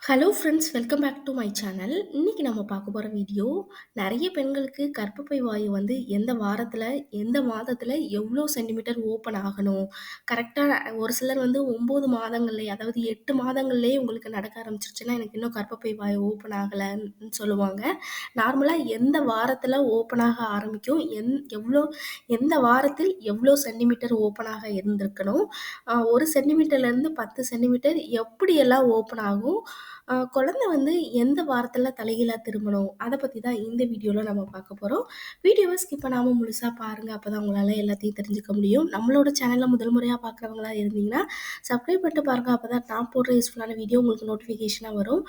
Hello friends, welcome back to my channel. இன்னைக்கு நம்ம பார்க்க போற வீடியோ, நெறைய பெண்களுக்கு கர்ப்பப்பை வாயு வந்து எந்த வாரத்தில, எந்த மாதத்தில எவ்ளோ சென்டிமீட்டர் ஓப்பன் ஆகணும்? கரெக்ட்டா ஒரு சிலர் வந்து 9 மாதங்கள்லயே, அதாவது 8 மாதங்கள்லயே உங்களுக்கு நடக்க ஆரம்பிச்சுருச்சுன்னா, எனக்கு இன்னும் கர்ப்பப்பை வாயு ஓப்பன் ஆகலன்னு சொல்லுவாங்க. நார்மலா எந்த வாரத்தில ஓப்பன் ஆக ஆரம்பிக்கும்? எந்த வாரத்தில் எவ்ளோ சென்டிமீட்டர் ஓப்பன் ஆக இருந்திருக்கணும்? 1 சென்டிமீட்டர்லேருந்து 10 சென்டிமீட்டர் எப்படியெல்லாம் ஓப்பன் ஆகும்? குழந்தை வந்து எந்த வாரத்தில தலைகீழா திரும்பணும்? அத பத்தி தான் இந்த வீடியோல நம்ம பார்க்க போறோம். வீடியோவ ஸ்கிப் பண்ணாம முழுசா பாருங்க. அப்பதான் உங்களால எல்லாத்தையும் தெரிஞ்சுக்க முடியும். நம்மளோட சேனல்ல முதல் முறையா பார்க்குறவங்களா இருந்தீங்கன்னா, சப்ஸ்கிரைப் பண்ணிட்டு பாருங்க. அப்பதான் நான் போடுற யூஸ்ஃபுல்லான வீடியோ உங்களுக்கு நோட்டிஃபிகேஷனா வரும்.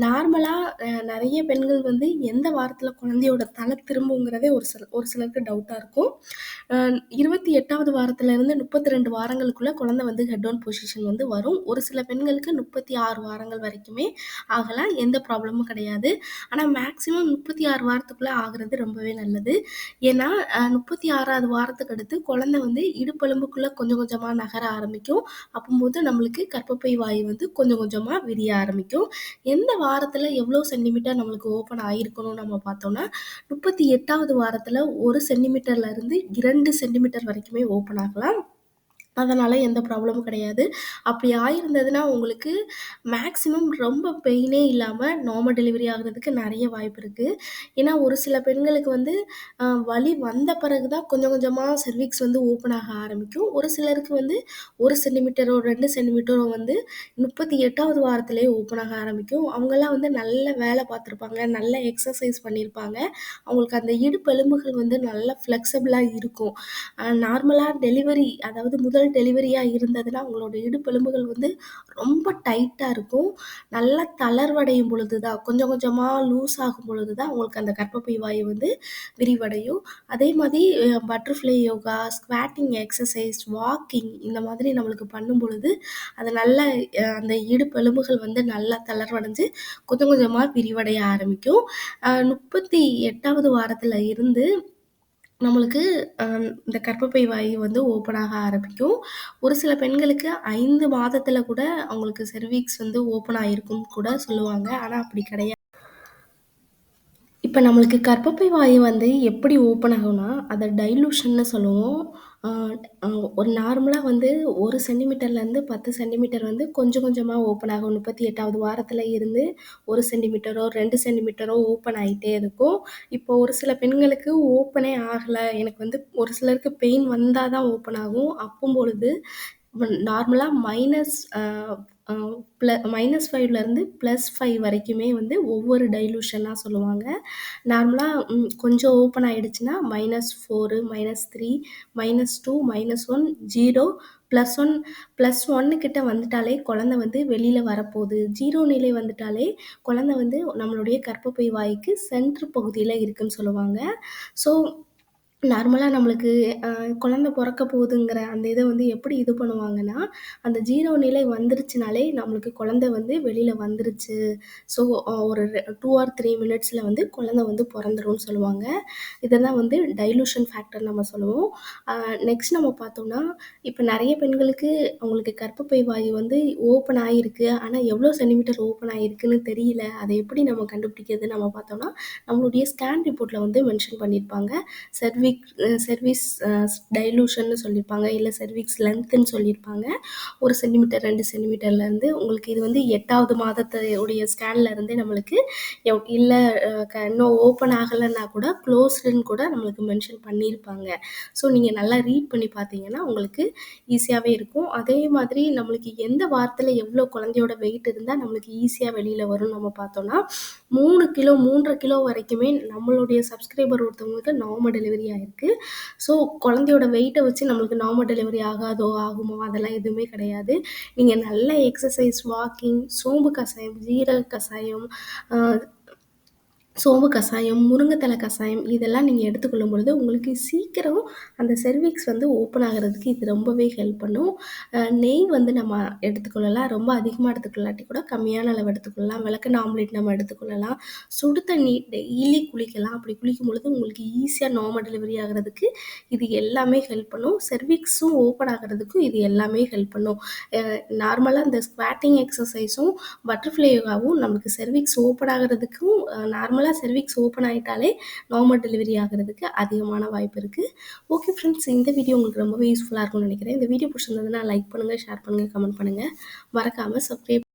நார்மலா நெறைய பெண்கள் வந்து எந்த வாரத்தில குழந்தையோட தலை திரும்புங்கிறதே ஒரு சிலருக்கு டவுட்டா இருக்கும். அ 28வது வாரத்திலருந்து 32 வாரங்களுக்குள்ள குழந்தை வந்து ஹெட் டவுன் பொசிஷன் வந்து வரும். ஒரு சில பெண்களுக்கு 36 வாரங்கள் வரைக்குமே ஆகலாம். எந்த ப்ராப்ளமும் கிடையாது. ஆனா மேக்ஸிமம் 36 வாரத்துக்குள்ள ஆகுறது ரொம்பவே நல்லது. ஏன்னா 36வது வாரத்துக்கு அடுத்து குழந்தை வந்து இடுப்பெலும்புக்குள்ள கொஞ்சம் கொஞ்சமா நகர ஆரம்பிக்கும். அப்பம்போது நம்மளுக்கு கர்ப்பப்பை வாய் வந்து கொஞ்சம் கொஞ்சமா விரிய ஆரம்பிக்கும். எந்த வாரத்தில எவ்வளோ சென்டிமீட்டர் நம்மளுக்கு ஓப்பன் ஆயிருக்கணும்னு நம்ம பார்த்தோம்னா, 38வது வாரத்தில 1 சென்டிமீட்டர்ல இருந்து 2 சென்டிமீட்டர் வரைக்குமே ஓப்பன் ஆகலாம். அதனால எந்த ப்ராப்ளமும் கிடையாது. அப்படி ஆயிருந்ததுன்னா, உங்களுக்கு மேக்ஸிமம் ரொம்ப பெயினே இல்லாம நார்மல் டெலிவரி ஆகுறதுக்கு நெறைய வாய்ப்பு இருக்கு. ஏன்னா, ஒரு சில பெண்களுக்கு வந்து வலி வந்த பிறகு தான் கொஞ்சம் கொஞ்சமா செர்விக்ஸ் வந்து ஓப்பன் ஆக ஆரம்பிக்கும். ஒரு சிலருக்கு வந்து 1 சென்டிமீட்டரோ, 2 சென்டிமீட்டரோ வந்து 38வது வாரத்திலேயே ஓப்பன் ஆக ஆரம்பிக்கும். அவங்கலாம் வந்து நல்ல வேலை பார்த்துருப்பாங்க, நல்ல எக்ஸர்சைஸ் பண்ணியிருப்பாங்க. அவங்களுக்கு அந்த இடுப்பெலும்புகள் வந்து நல்லா ஃப்ளெக்சிபிளா இருக்கும். நார்மலா டெலிவரி அதாவது முதல் டெலிவரியா இருந்ததுன்னா, உங்களோட இடுப்பெலும்புகள் வந்து ரொம்ப டைட்டா இருக்கும். நல்லா தளர்வடையும் பொழுது தான், கொஞ்சம் கொஞ்சமா லூஸ் ஆகும் பொழுது தான் உங்களுக்கு அந்த கர்ப்பப்பை வாய் வந்து விரிவடையும். அதே மாதிரி butterfly yoga, squatting exercise, walking இந்த மாதிரி நம்மளுக்கு பண்ணும் பொழுது, அது நல்ல அந்த இடுப்பெலும்புகள் வந்து நல்லா தளர்வடைஞ்சு கொஞ்சம் கொஞ்சமா விரிவடைய ஆரம்பிக்கும். 38வது வாரத்தில இருந்து நம்மளுக்கு அ இந்த கர்ப்பப்பை வாய் வந்து ஓப்பன் ஆக ஆரம்பிக்கும். ஒரு சில பெண்களுக்கு 5 மாதத்தில கூட அவங்களுக்கு செர்விக்ஸ் வந்து ஓப்பன் ஆயிருக்கும்னு கூட சொல்லுவாங்க. ஆனா அப்படி கிடையாது. இப்ப நம்மளுக்கு கர்ப்பப்பை வாய் வந்து எப்படி ஓப்பன் ஆகும்னா, அத டைலூஷன்னு சொல்லுவோம். ஆ அ ஒரு நார்மலா வந்து 1 சென்டிமீட்டர்லேருந்து 10 சென்டிமீட்டர் வந்து கொஞ்சம் கொஞ்சமா ஓப்பன் ஆகும். 38வது வாரத்தில இருந்து 1 சென்டிமீட்டரோ, 2 சென்டிமீட்டரோ ஓப்பன் ஆயிட்டே இருக்கும். இப்போ ஒரு சில பெண்களுக்கு ஓப்பனே ஆகல. எனக்கு வந்து ஒரு சிலருக்கு பெயின் வந்தா தான் ஓப்பன் ஆகும். அப்பம்பொழுது நார்மலா மைனஸ் அ அ -5லேருந்து +5 வரைக்குமே வந்து ஒவ்வொரு டைலூஷனா சொல்லுவாங்க. நார்மலா கொஞ்சம் ஓப்பன் ஆயிடுச்சுன்னா -4, -3, -2, -1, 0, +1 +1 கிட்ட வந்துட்டாலே குழந்தை வந்து வெளியில வரப்போது. 0 நிலை வந்துட்டாலே குழந்தை வந்து நம்மளுடைய கர்ப்பப்பை வாய்க்கு சென்டர் பகுதியில இருக்குன்னு சொல்லுவாங்க. ஸோ நார்மலா நம்மளுக்கு அ குழந்தை பொறக்க போகுதுங்கிற அந்த இத வந்து எப்படி இது பண்ணுவாங்கன்னா, அந்த 0 நிலை வந்துருச்சுனாலே நம்மளுக்கு குழந்தை வந்து வெளியில வந்துருச்சு. ஸோ ஒரு 2 ஆர் 3 மினிட்ஸ்ல வந்து குழந்தை வந்து பொறந்துரும்னு சொல்லுவாங்க. இதெல்லாம் வந்து டைலூஷன் ஃபேக்டர் நம்ம சொல்லுவோம். அ நெக்ஸ்ட் நம்ம பார்த்தோம்னா, இப்ப நெறைய பெண்களுக்கு அவங்களுக்கு கர்ப்பப்பை வாய் வந்து ஓப்பன் ஆயிருக்கு. ஆனா எவ்வளோ சென்டிமீட்டர் ஓப்பன் ஆயிருக்குன்னு தெரியல. அத எப்படி நம்ம கண்டுபிடிக்கிறதுன்னு நம்ம பார்த்தோம்னா, நம்மளுடைய ஸ்கேன் ரிப்போர்ட்ல வந்து மென்ஷன் பண்ணியிருப்பாங்க. செர்விஸ் டைலூஷன்னு சொல்லியிருப்பாங்க. இல்ல செர்விக்ஸ் லென்த்துன்னு சொல்லியிருப்பாங்க. 1 சென்டிமீட்டர், 2 சென்டிமீட்டர்லேருந்து உங்களுக்கு இது வந்து 8வது மாதத்துடைய ஸ்கேன்ல இருந்தே நம்மளுக்கு இல்ல இன்னும் ஓப்பன் ஆகலன்னா கூட க்ளோஸ்டுன்னு கூட நம்மளுக்கு மென்ஷன் பண்ணியிருப்பாங்க. ஸோ நீங்க நல்லா ரீட் பண்ணி பார்த்தீங்கன்னா, உங்களுக்கு ஈஸியாவே இருக்கும். அதே மாதிரி நம்மளுக்கு எந்த வாரத்தில எவ்வளோ குழந்தையோட வெயிட் இருந்தா நம்மளுக்கு ஈஸியா வெளியில வரும்னு நம்ம பார்த்தோம்னா, 3 கிலோ 3 1/2 கிலோ வரைக்குமே நம்மளுடைய சப்ஸ்கிரைபர் ஒருத்தவங்களுக்கு நார்மல் டெலிவரி ஆயிருக்கு. ஸோ குழந்தையோட வெயிட்ட வச்சு நம்மளுக்கு நார்மல் டெலிவரி ஆகாதோ, ஆகுமோ அதெல்லாம் எதுவுமே கிடையாது. நீங்க நல்ல எக்ஸர்சைஸ், வாக்கிங், சோம்பு கசாயம், ஜீரக கசாயம், அ சோம்பு கசாயம், முருங்கத்தல கசாயம் இதெல்லாம் நீங்க எடுத்துக்கொள்ளும் பொழுது, உங்களுக்கு சீக்கிரம் அந்த செர்விக்ஸ் வந்து ஓப்பன் ஆகுறதுக்கு இது ரொம்பவே ஹெல்ப் பண்ணும். நெய் வந்து நம்ம எடுத்துக்கொள்ளலாம். ரொம்ப அதிகமா எடுத்துக்கொள்ளாட்டி கூட கம்மியான அளவு எடுத்துக்கொள்ளலாம். விளக்கெண்ணெய் ஆம்லேட் நம்ம எடுத்துக்கொள்ளலாம். சுடு தண்ணி டெய்லி குளிக்கலாம். அப்படி குளிக்கும் பொழுது உங்களுக்கு ஈஸியா நார்மல் டெலிவரி ஆகுறதுக்கு இது எல்லாமே ஹெல்ப் பண்ணும். செர்விக்ஸும் ஓப்பன் ஆகுறதுக்கும் இது எல்லாமே ஹெல்ப் பண்ணும். அ நார்மலா இந்த ஸ்குவாட்டிங் எக்ஸர்சைஸும், பட்டர்ஃப்ளை யோகாவும் நமக்கு செர்விக்ஸ் ஓப்பன் ஆகுறதுக்கும் நார்மலா செர்விக்ஸ் ஓப்பன் ஆயிட்டாலே நார்மல் டெலிவரி ஆகுறதுக்கு அதிகமான வாய்ப்பு இருக்கு. ஓகே ஃப்ரெண்ட்ஸ், இந்த வீடியோ உங்களுக்கு ரொம்பவே யூஸ்ஃபுல்லா இருக்கும்னு நினைக்கிறேன். இந்த வீடியோ பிடிச்சிருந்ததுன்னா லைக் பண்ணுங்க, ஷேர் பண்ணுங்க, கமெண்ட் பண்ணுங்க. மறக்காம சப்ஸ்கிரைப்